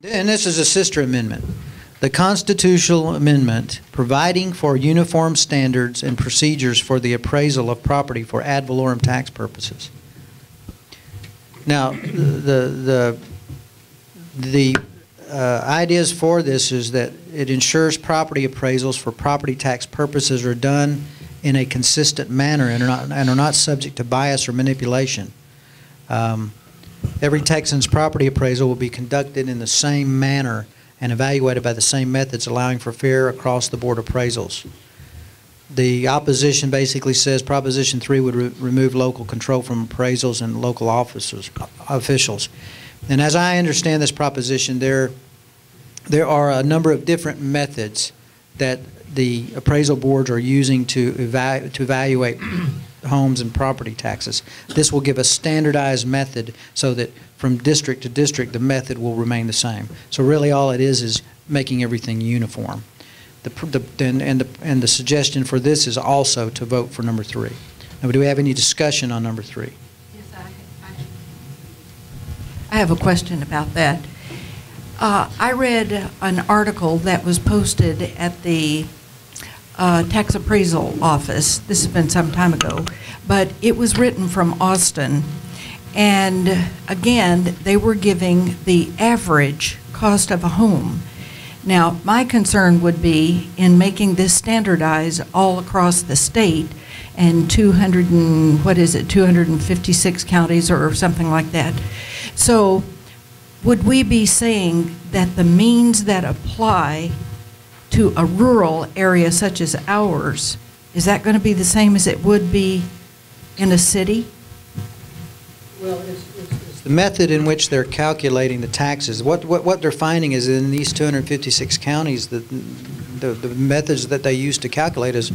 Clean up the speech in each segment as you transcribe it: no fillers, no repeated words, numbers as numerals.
And this is a sister amendment. The constitutional amendment providing for uniform standards and procedures for the appraisal of property for ad valorem tax purposes. Now, the ideas for this is that it ensures property appraisals for property tax purposes are done in a consistent manner and are not subject to bias or manipulation. Every Texan's property appraisal will be conducted in the same manner and evaluated by the same methods, allowing for fair across-the-board appraisals. The opposition basically says Proposition 3 would remove local control from appraisals and local officials. And as I understand this proposition, there are a number of different methods that the appraisal boards are using to evaluate homes and property taxes. This will give a standardized method so that from district to district the method will remain the same. So really all it is making everything uniform. And the suggestion for this is also to vote for number 3. Now, do we have any discussion on number 3? Yes, I have a question about that. I read an article that was posted at the tax appraisal office. This has been some time ago, but it was written from Austin, and again they were giving the average cost of a home. Now my concern would be in making this standardized all across the state and 256 counties or something like that. So would we be saying that the means that apply to a rural area such as ours, is that going to be the same as it would be in a city? Well, it's the method in which they're calculating the taxes. What they're finding is in these 256 counties, the methods that they use to calculate is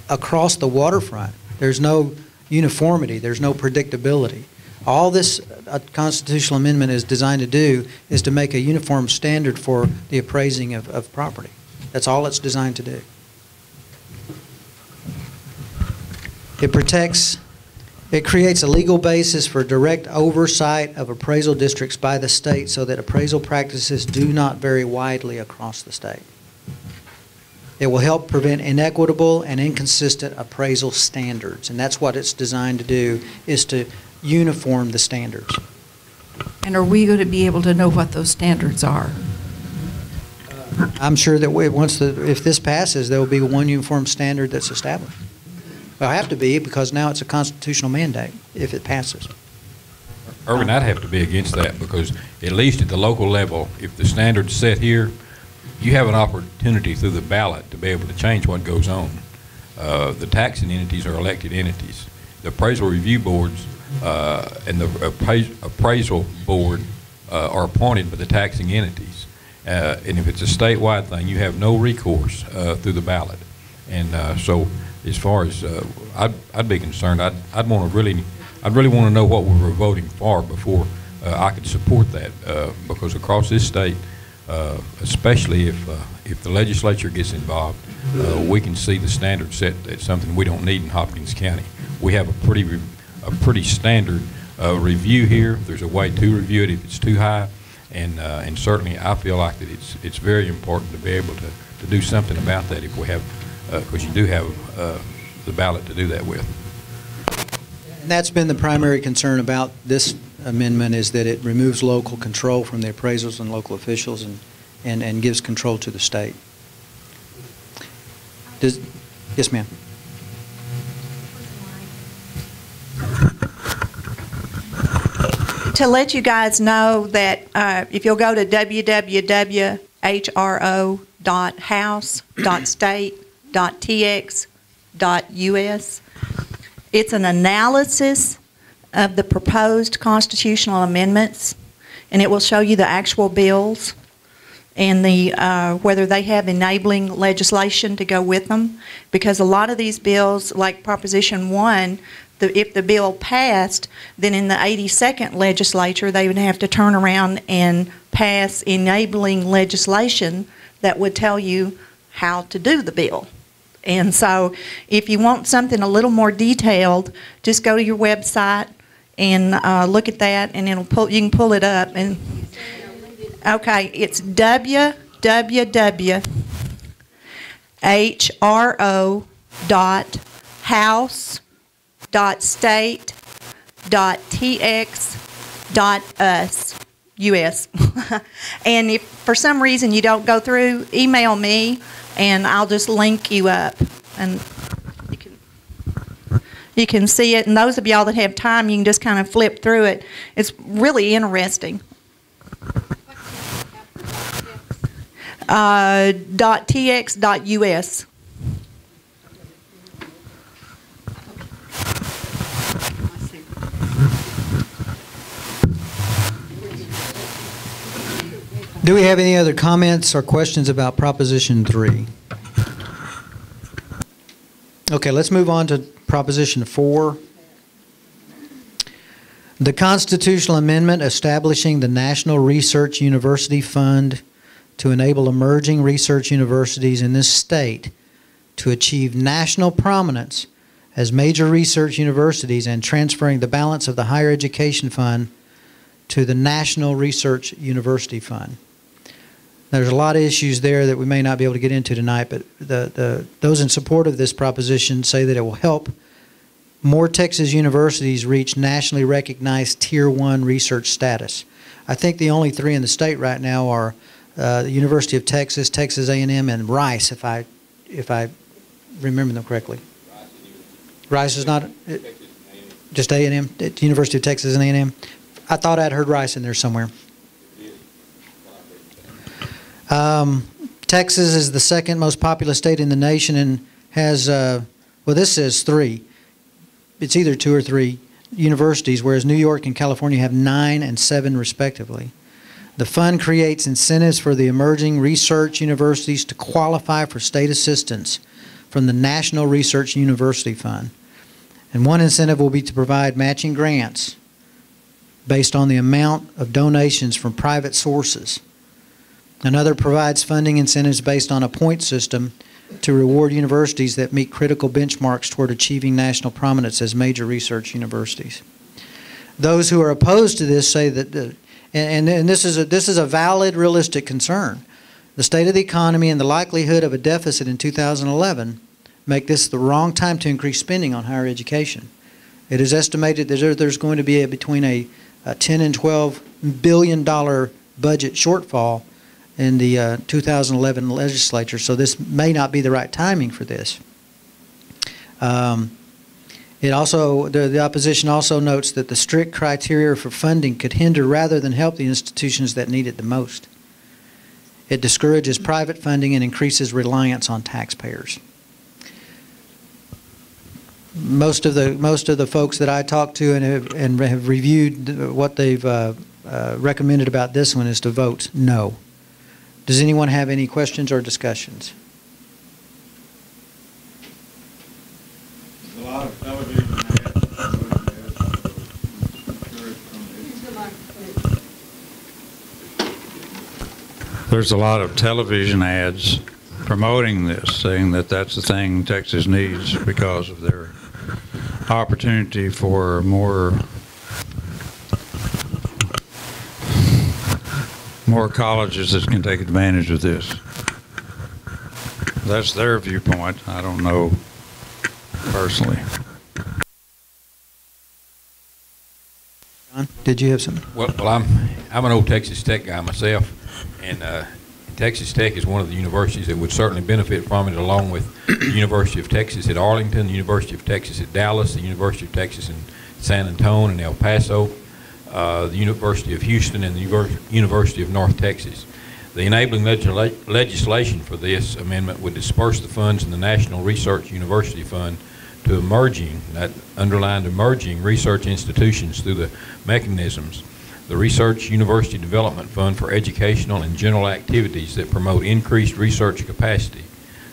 across the waterfront. There's no uniformity. There's no predictability. All this constitutional amendment is designed to do is to make a uniform standard for the appraising of property. That's all it's designed to do. It creates a legal basis for direct oversight of appraisal districts by the state so that appraisal practices do not vary widely across the state. It will help prevent inequitable and inconsistent appraisal standards, and that's what it's designed to do, is to uniform the standards. And are we going to be able to know what those standards are? I'm sure that if this passes, there will be one uniform standard that's established. Well, it'll have to be, because now it's a constitutional mandate if it passes. Irvin, I'd have to be against that, because at least at the local level, if the standard's set here, you have an opportunity through the ballot to be able to change what goes on. The taxing entities are elected entities. The appraisal review boards and the appraisal board are appointed by the taxing entities. And if it's a statewide thing, you have no recourse through the ballot. And so, as far as I'd be concerned, I'd really want to know what we were voting for before I could support that. Because across this state, especially if the legislature gets involved, we can see the standard set at something we don't need in Hopkins County. We have a pretty standard review here. There's a way to review it if it's too high. And certainly I feel like that it's very important to be able to do something about that if we have, because you do have the ballot to do that with. And that's been the primary concern about this amendment, is that it removes local control from the appraisals and local officials and gives control to the state. Yes, ma'am. To let you guys know that if you'll go to www.hro.house.state.tx.us, it's an analysis of the proposed constitutional amendments, and it will show you the actual bills and the whether they have enabling legislation to go with them, because a lot of these bills, like Proposition 1, if the bill passed, then in the 82nd legislature they would have to turn around and pass enabling legislation that would tell you how to do the bill. And so if you want something a little more detailed, just go to your website and look at that, and you can pull it up. And Okay, it's www.hro.state.tx.us. US. And if for some reason you don't go through, email me and I'll just link you up. And you can see it. And those of y'all that have time, you can just kind of flip through it. It's really interesting. .tx.us. Do we have any other comments or questions about Proposition 3? Okay, let's move on to Proposition 4. The constitutional amendment establishing the National Research University Fund to enable emerging research universities in this state to achieve national prominence as major research universities and transferring the balance of the Higher Education Fund to the National Research University Fund. There's a lot of issues there that we may not be able to get into tonight, but those in support of this proposition say that it will help more Texas universities reach nationally recognized Tier 1 research status. I think the only three in the state right now are the University of Texas, Texas A&M, and Rice, if I remember them correctly. Rice is not just A&M, University of Texas and A&M. I thought I'd heard Rice in there somewhere. Texas is the second most populous state in the nation and has, well, this says 3. It's either 2 or 3 universities, whereas New York and California have 9 and 7 respectively. The fund creates incentives for the emerging research universities to qualify for state assistance from the National Research University Fund. And one incentive will be to provide matching grants based on the amount of donations from private sources. Another provides funding incentives based on a point system to reward universities that meet critical benchmarks toward achieving national prominence as major research universities. Those who are opposed to this say that, and this is a valid, realistic concern. The state of the economy and the likelihood of a deficit in 2011 make this the wrong time to increase spending on higher education. It is estimated that there's going to be between a $10 and $12 billion budget shortfall in the 2011 legislature, so this may not be the right timing for this. It also, the opposition also notes that the strict criteria for funding could hinder rather than help the institutions that need it the most. It discourages private funding and increases reliance on taxpayers. Most of the folks that I talked to and have reviewed what they've recommended about this one is to vote no. Does anyone have any questions or discussions? There's a lot of television ads. There's a lot of television ads promoting this, saying that that's the thing Texas needs because of their opportunity for more colleges that can take advantage of this. That's their viewpoint. I don't know personally. John, did you have something? Well, I'm an old Texas Tech guy myself, and Texas Tech is one of the universities that would certainly benefit from it, along with the University of Texas at Arlington, the University of Texas at Dallas, the University of Texas in San Antonio and El Paso, the University of Houston, and the University of North Texas. The enabling legislation for this amendment would disperse the funds in the National Research University Fund to emerging, that underlined emerging, research institutions through the mechanisms: the Research University Development Fund for educational and general activities that promote increased research capacity,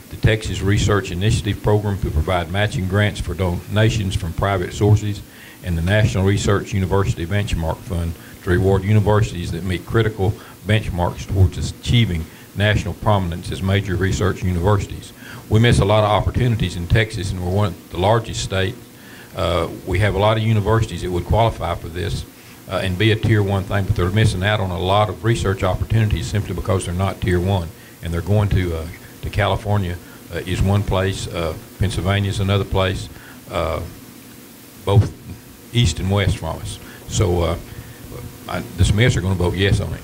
the Texas Research Initiative Program to provide matching grants for donations from private sources, and the National Research University Benchmark Fund to reward universities that meet critical benchmarks towards achieving national prominence as major research universities. We miss a lot of opportunities in Texas, and we're one of the largest states. We have a lot of universities that would qualify for this. and be a Tier 1 thing, but they're missing out on a lot of research opportunities simply because they're not Tier 1. And they're going to California is one place, Pennsylvania is another place, both east and west from us. So the Smiths are going to vote yes on it.